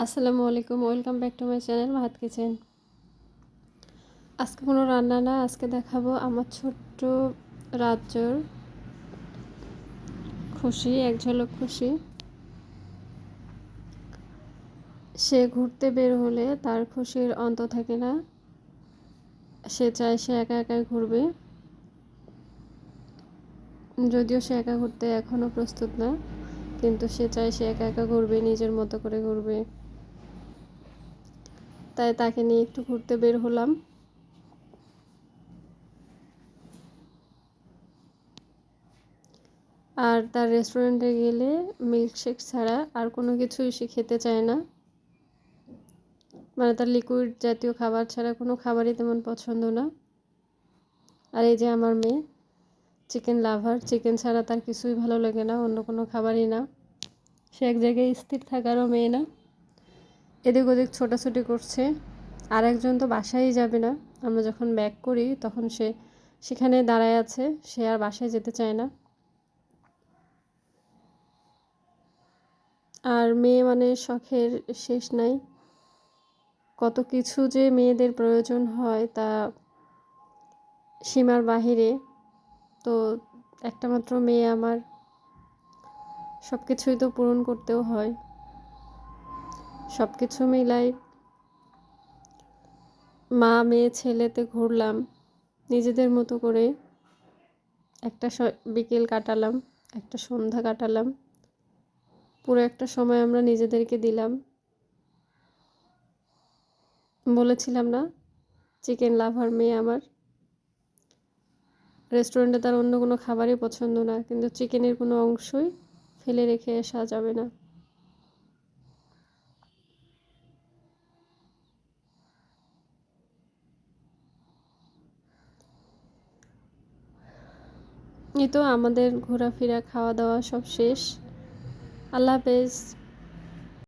আসসালামু আলাইকুম, welcome back to my channel Mahato kitchen. আজকে কোনো রান্না না, আজকে দেখাবো আমার ছোট্ট রাজ্যর খুশি, এক ঝলক খুশি। সে ঘুরতে বের হলে তার খুশির অন্ত থাকে না। সে চায় সে একা একাই ঘুরবে, যদিও সে একা ঘুরতে এখনও প্রস্তুত না, কিন্তু সে চায় সে একা একা ঘুরবে, নিজের মতো করে ঘুরবে। তাই তাকে নিয়ে একটু ঘুরতে বের হলাম। আর তার রেস্টুরেন্টে গেলে মিল্কশেক ছাড়া আর কোনো কিছুই সে খেতে চায় না। মানে তার লিকুইড জাতীয় খাবার ছাড়া কোনো খাবারই তেমন পছন্দ না। আর এই যে আমার মেয়ে, চিকেন লাভার, চিকেন ছাড়া তার কিছুই ভালো লাগে না, অন্য কোনো খাবারই না। সে এক জায়গায় স্থির থাকারও মেয়ে না, এদিক ওদিক ছোটাছুটি করছে। আর একজন তো বাসায় যাবে না, আমরা যখন ব্যাক করি তখন সে সেখানে দাঁড়ায় আছে, সে আর বাসায় যেতে চায় না। আর মেয়ে মানে শখের শেষ নাই, কত কিছু যে মেয়েদের প্রয়োজন হয় তা সীমার বাহিরে। তো একটা মাত্র মেয়ে আমার, সব কিছুই তো পূরণ করতেও হয়। সব কিছু মিলাই মা মেয়ে ছেলেতে ঘুরলাম নিজেদের মতো করে। একটা বিকেল কাটালাম, একটা সন্ধ্যা কাটালাম, পুরো একটা সময় আমরা নিজেদেরকে দিলাম। বলেছিলাম না, চিকেন লাভার মেয়ে আমার। রেস্টুরেন্টে তার অন্য কোনো খাবারই পছন্দ না, কিন্তু চিকেনের কোনো অংশই ফেলে রেখে আসা যাবে না। এই তো আমাদের ঘোরাফেরা খাওয়া দাওয়া সব শেষ। আল্লাহ হাফেজ।